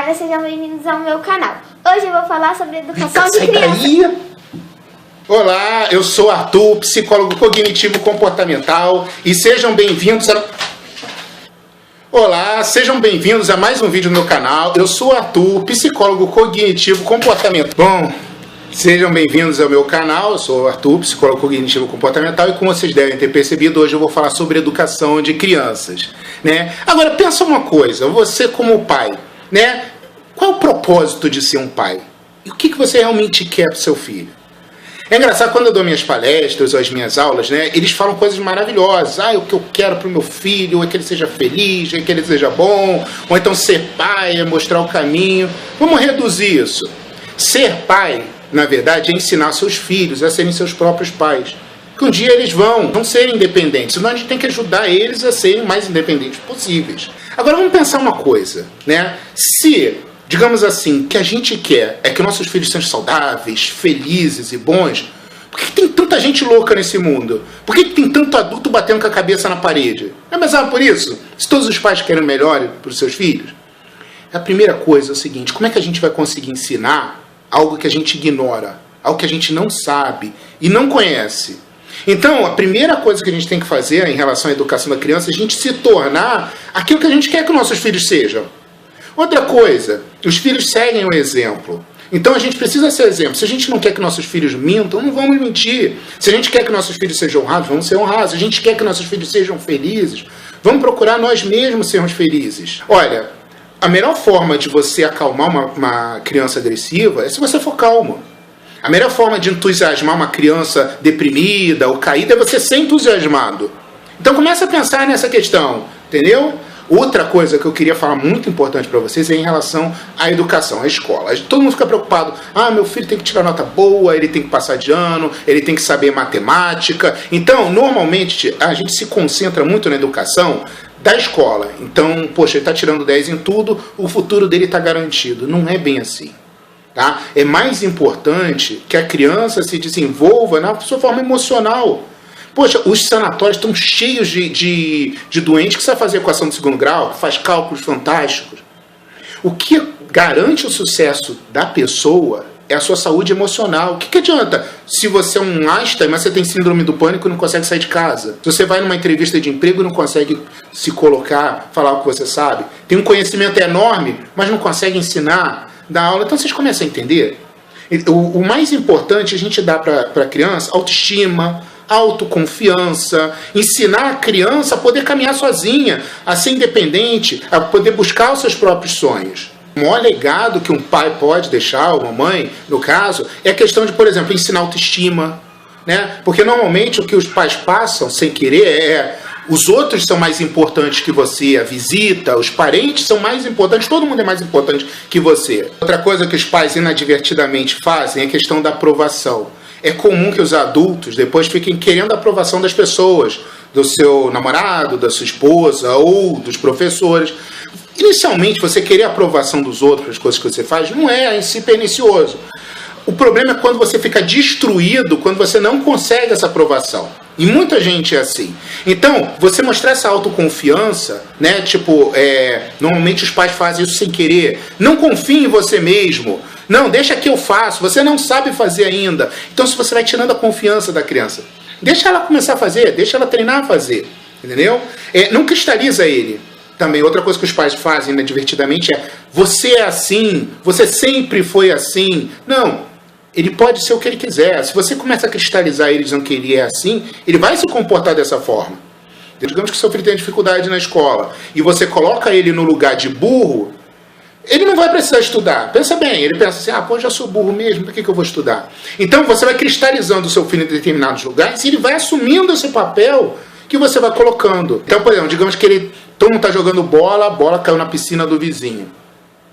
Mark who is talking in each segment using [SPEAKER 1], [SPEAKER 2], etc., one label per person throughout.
[SPEAKER 1] Nayara, sejam bem-vindos ao meu canal. Hoje eu vou falar sobre educação de criança.
[SPEAKER 2] Olá, eu sou Arthur, psicólogo cognitivo comportamental, e sejam bem-vindos a... Olá, sejam bem-vindos a mais um vídeo no meu canal. Eu sou Arthur, psicólogo cognitivo comportamental. Bom, sejam bem-vindos ao meu canal. Eu sou Arthur, psicólogo cognitivo comportamental, e como vocês devem ter percebido, hoje eu vou falar sobre educação de crianças, né? Agora, pensa uma coisa, você como pai, né? Qual é o propósito de ser um pai? E o que você realmente quer para o seu filho? É engraçado, quando eu dou minhas palestras ou as minhas aulas, né, eles falam coisas maravilhosas. O que eu quero para o meu filho é que ele seja feliz, é que ele seja bom, ou então ser pai é mostrar o caminho. Vamos reduzir isso. Ser pai, na verdade, é ensinar seus filhos a serem seus próprios pais. Que um dia eles vão ser independentes, senão a gente tem que ajudar eles a serem o mais independentes possíveis. Agora vamos pensar uma coisa, né? Se... digamos assim, o que a gente quer é que nossos filhos sejam saudáveis, felizes e bons. Por que tem tanta gente louca nesse mundo? Por que tem tanto adulto batendo com a cabeça na parede? Não é pensar por isso? Se todos os pais querem o melhor para os seus filhos? A primeira coisa é o seguinte: como é que a gente vai conseguir ensinar algo que a gente ignora, algo que a gente não sabe e não conhece? Então, a primeira coisa que a gente tem que fazer em relação à educação da criança é a gente se tornar aquilo que a gente quer que nossos filhos sejam. Outra coisa, os filhos seguem o exemplo. Então a gente precisa ser exemplo. Se a gente não quer que nossos filhos mintam, não vamos mentir. Se a gente quer que nossos filhos sejam honrados, vamos ser honrados. Se a gente quer que nossos filhos sejam felizes, vamos procurar nós mesmos sermos felizes. Olha, a melhor forma de você acalmar uma criança agressiva é se você for calmo. A melhor forma de entusiasmar uma criança deprimida ou caída é você ser entusiasmado. Então começa a pensar nessa questão, entendeu? Outra coisa que eu queria falar muito importante para vocês é em relação à educação, à escola. Todo mundo fica preocupado. Meu filho tem que tirar nota boa, ele tem que passar de ano, ele tem que saber matemática. Então, normalmente, a gente se concentra muito na educação da escola. Então, poxa, ele está tirando 10 em tudo, o futuro dele está garantido. Não é bem assim. Tá? É mais importante que a criança se desenvolva na sua forma emocional. Poxa, os sanatórios estão cheios de doentes que sabem fazer equação de segundo grau, que faz cálculos fantásticos. O que garante o sucesso da pessoa é a sua saúde emocional. O que adianta se você é um Einstein, mas você tem síndrome do pânico e não consegue sair de casa? Se você vai numa entrevista de emprego e não consegue se colocar, falar o que você sabe? Tem um conhecimento enorme, mas não consegue ensinar, dar aula. Então vocês começam a entender? O mais importante é a gente dar para a criança autoestima, autoconfiança, ensinar a criança a poder caminhar sozinha, a ser independente, a poder buscar os seus próprios sonhos. O maior legado que um pai pode deixar, ou uma mãe, no caso, é a questão de, por exemplo, ensinar autoestima, né? Porque normalmente o que os pais passam sem querer os outros são mais importantes que você, a visita, os parentes são mais importantes, todo mundo é mais importante que você. Outra coisa que os pais inadvertidamente fazem é a questão da aprovação. É comum que os adultos depois fiquem querendo a aprovação das pessoas, do seu namorado, da sua esposa ou dos professores. Inicialmente, você querer a aprovação dos outros, as coisas que você faz, não é em si pernicioso. O problema é quando você fica destruído, quando você não consegue essa aprovação. E muita gente é assim. Então, você mostrar essa autoconfiança, né? Normalmente os pais fazem isso sem querer. Não confie em você mesmo. Não, deixa que eu faço. Você não sabe fazer ainda. Então, se você vai tirando a confiança da criança, deixa ela começar a fazer, deixa ela treinar a fazer. Entendeu? Não cristaliza ele. Também, outra coisa que os pais fazem inadvertidamente é: você é assim, você sempre foi assim. Não. Ele pode ser o que ele quiser. Se você começa a cristalizar ele dizendo que ele é assim, ele vai se comportar dessa forma. Digamos que seu filho tem dificuldade na escola e você coloca ele no lugar de burro, ele não vai precisar estudar. Pensa bem, ele pensa assim: eu já sou burro mesmo, por que eu vou estudar? Então você vai cristalizando o seu filho em determinados lugares e ele vai assumindo esse papel que você vai colocando. Então, por exemplo, digamos que todo mundo está jogando bola, a bola caiu na piscina do vizinho.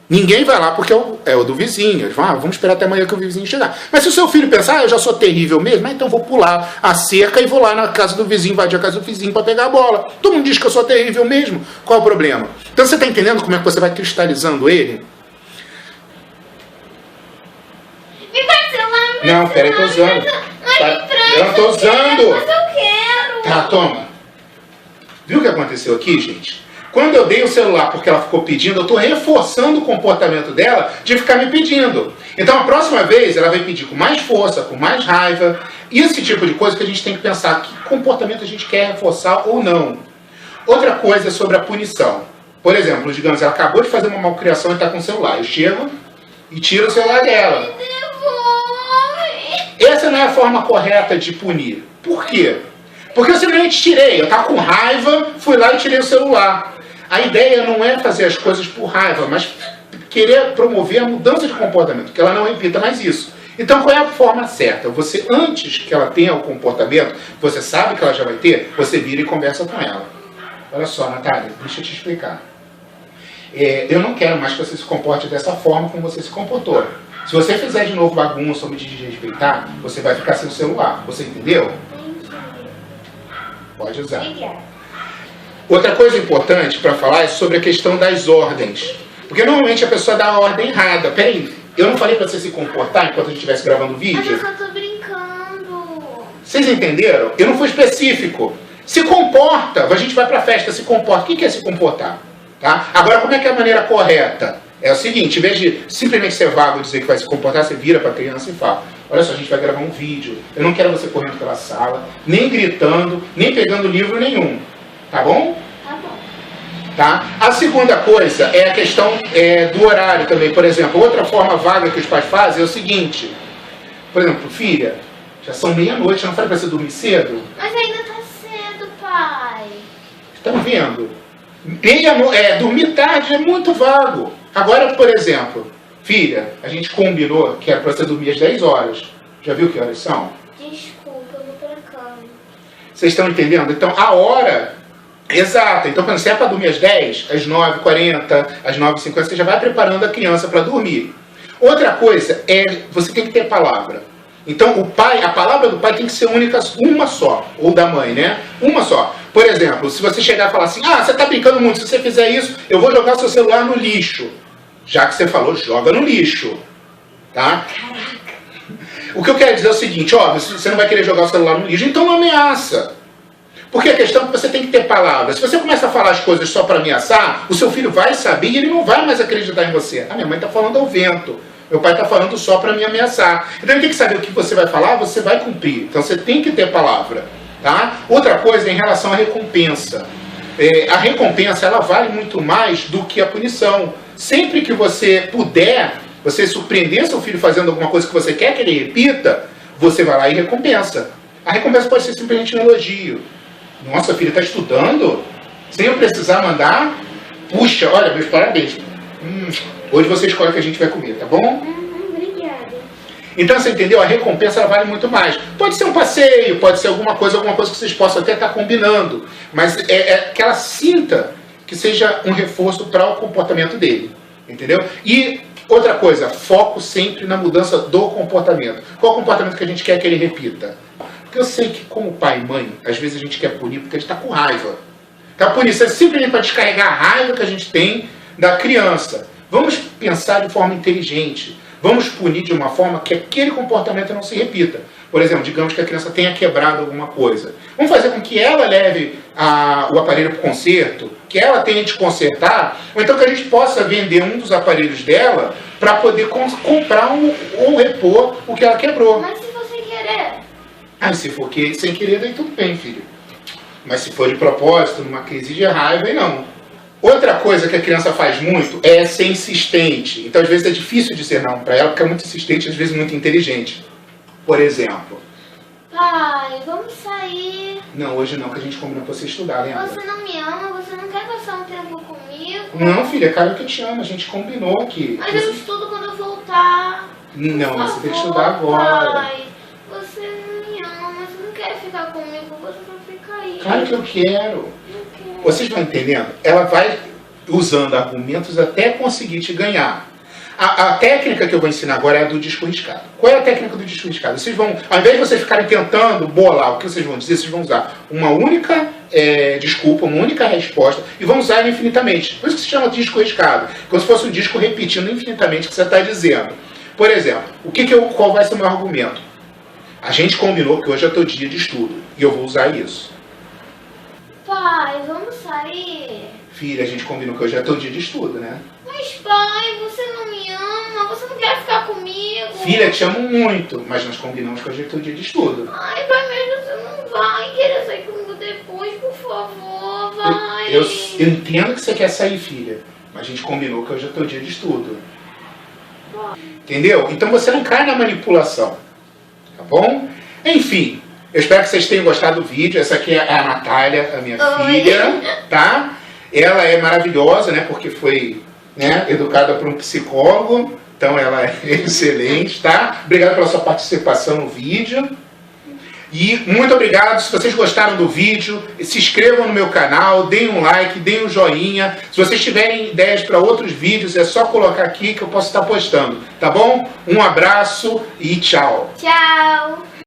[SPEAKER 2] Ninguém vai lá porque é o do vizinho. Eles vão, vamos esperar até amanhã que o vizinho chegar. Mas se o seu filho pensar: eu já sou terrível mesmo, então vou pular a cerca e vou lá na casa do vizinho, invadir a casa do vizinho para pegar a bola. Todo mundo diz que eu sou terrível mesmo. Qual é o problema? Então você está entendendo como é que você vai cristalizando ele? Não, peraí, eu tô usando. Eu tô usando.
[SPEAKER 1] Mas eu quero.
[SPEAKER 2] Tá, toma. Viu o que aconteceu aqui, gente? Quando eu dei o celular porque ela ficou pedindo, eu estou reforçando o comportamento dela de ficar me pedindo. Então a próxima vez ela vai pedir com mais força, com mais raiva. Esse tipo de coisa que a gente tem que pensar, que comportamento a gente quer reforçar ou não. Outra coisa é sobre a punição. Por exemplo, digamos, ela acabou de fazer uma malcriação e está com o celular. Eu chego e tiro o celular dela. Essa não é a forma correta de punir. Por quê? Porque eu simplesmente tirei. Eu estava com raiva, fui lá e tirei o celular. A ideia não é fazer as coisas por raiva, mas querer promover a mudança de comportamento, que ela não repita mais isso. Então, qual é a forma certa? Você, antes que ela tenha o comportamento, você sabe que ela já vai ter, você vira e conversa com ela. Olha só, Natália, deixa eu te explicar. Eu não quero mais que você se comporte dessa forma como você se comportou. Se você fizer de novo bagunça ou me desrespeitar, você vai ficar sem o celular. Você entendeu? Pode usar.
[SPEAKER 1] Obrigada.
[SPEAKER 2] Outra coisa importante para falar é sobre a questão das ordens. Porque normalmente a pessoa dá a ordem errada. Peraí, eu não falei para você se comportar enquanto a gente estivesse gravando o vídeo?
[SPEAKER 1] Mas eu só tô brincando.
[SPEAKER 2] Vocês entenderam? Eu não fui específico. Se comporta, a gente vai para a festa, se comporta. O que é se comportar? Tá? Agora, como é que é a maneira correta? É o seguinte, em vez de simplesmente ser vago e dizer que vai se comportar, você vira para a criança e fala: olha só, a gente vai gravar um vídeo. Eu não quero você correndo pela sala, nem gritando, nem pegando livro nenhum. Tá bom?
[SPEAKER 1] Tá bom.
[SPEAKER 2] Tá? A segunda coisa é a questão do horário também. Por exemplo, outra forma vaga que os pais fazem é o seguinte. Por exemplo, filha, já são meia-noite, eu não falei para você dormir cedo?
[SPEAKER 1] Mas ainda tá cedo, pai.
[SPEAKER 2] Estão vendo? Dormir tarde é muito vago. Agora, por exemplo, filha, a gente combinou que era para você dormir às 10 horas. Já viu que horas são?
[SPEAKER 1] Desculpa, eu vou pra cama.
[SPEAKER 2] Vocês estão entendendo? Então, a hora exata. Então, se é para dormir às 10, às 9h40, às 9h50, você já vai preparando a criança para dormir. Outra coisa é, você tem que ter palavra. Então, a palavra do pai tem que ser única, uma só. Ou da mãe, né? Uma só. Por exemplo, se você chegar e falar assim: você está brincando muito, se você fizer isso, eu vou jogar seu celular no lixo. Já que você falou, joga no lixo. Tá? O que eu quero dizer é o seguinte: você não vai querer jogar o celular no lixo, então não ameaça. Porque a questão é que você tem que ter palavras. Se você começa a falar as coisas só para ameaçar, o seu filho vai saber e ele não vai mais acreditar em você. A minha mãe está falando ao vento. Meu pai está falando só para me ameaçar. Então ele tem que saber o que você vai falar, você vai cumprir. Então você tem que ter palavra. Tá? Outra coisa é em relação à recompensa. A recompensa ela vale muito mais do que a punição. Sempre que você puder, você surpreender seu filho fazendo alguma coisa que você quer que ele repita, você vai lá e recompensa. A recompensa pode ser simplesmente um elogio. Nossa, filha está estudando? Sem eu precisar mandar? Puxa, olha, meus parabéns. Hoje você escolhe o que a gente vai comer, tá bom?
[SPEAKER 1] Obrigada.
[SPEAKER 2] Então, você entendeu? A recompensa ela vale muito mais. Pode ser um passeio, pode ser alguma coisa que vocês possam até estar combinando. Mas que ela sinta que seja um reforço para o comportamento dele. Entendeu? E outra coisa, foco sempre na mudança do comportamento. Qual o comportamento que a gente quer que ele repita? Porque eu sei que como pai e mãe, às vezes a gente quer punir porque a gente está com raiva. Tá punir, simplesmente para descarregar a raiva que a gente tem da criança. Vamos pensar de forma inteligente. Vamos punir de uma forma que aquele comportamento não se repita. Por exemplo, digamos que a criança tenha quebrado alguma coisa. Vamos fazer com que ela leve o aparelho para o conserto, que ela tente consertar, ou então que a gente possa vender um dos aparelhos dela para poder comprar ou repor o que ela quebrou.
[SPEAKER 1] Mas se você querer?
[SPEAKER 2] Se for sem querer, daí tudo bem, filho. Mas se for de propósito, numa crise de raiva, aí não. Outra coisa que a criança faz muito é ser insistente. Então, às vezes, é difícil dizer não para ela, porque é muito insistente, às vezes muito inteligente. Por exemplo...
[SPEAKER 1] Pai, vamos sair.
[SPEAKER 2] Não, hoje não, que a gente combinou pra você estudar, lembra?
[SPEAKER 1] Você não me ama? Você não quer passar um tempo comigo?
[SPEAKER 2] Não, filha, é cara que eu te amo, a gente combinou aqui.
[SPEAKER 1] Mas eu estudo quando eu voltar.
[SPEAKER 2] Não, você tem que estudar agora.
[SPEAKER 1] Pai, você não me ama, você não quer ficar comigo, você só fica aí.
[SPEAKER 2] Claro que eu quero.
[SPEAKER 1] Eu quero.
[SPEAKER 2] Vocês estão entendendo? Ela vai usando argumentos até conseguir te ganhar. A técnica que eu vou ensinar agora é a do disco riscado. Qual é a técnica do disco riscado? Vocês vão, ao invés de vocês ficarem tentando bolar o que vocês vão dizer, vocês vão usar uma única desculpa, uma única resposta, e vão usar ela infinitamente. Por isso que se chama disco riscado. Como se fosse um disco repetindo infinitamente o que você está dizendo. Por exemplo, qual vai ser o meu argumento? A gente combinou que hoje é teu dia de estudo, e eu vou usar isso.
[SPEAKER 1] Pai, vamos sair?
[SPEAKER 2] Filha, a gente combinou que hoje é teu dia de estudo, né?
[SPEAKER 1] Mas pai, você não me ama, você não quer ficar comigo.
[SPEAKER 2] Filha, te amo muito, mas nós combinamos que hoje é teu dia de estudo.
[SPEAKER 1] Ai, pai, mas você não vai querer sair comigo depois, por favor, vai.
[SPEAKER 2] Eu entendo que você quer sair, filha, mas a gente combinou que hoje é teu dia de estudo. Entendeu? Então você não cai na manipulação, tá bom? Enfim, eu espero que vocês tenham gostado do vídeo. Essa aqui é a Natália, a minha filha, tá? Ela é maravilhosa, né? Porque foi, né, educada por um psicólogo, então ela é excelente, tá? Obrigado pela sua participação no vídeo. E muito obrigado. Se vocês gostaram do vídeo, se inscrevam no meu canal, deem um like, deem um joinha. Se vocês tiverem ideias para outros vídeos, é só colocar aqui que eu posso estar postando, tá bom? Um abraço e tchau.
[SPEAKER 1] Tchau.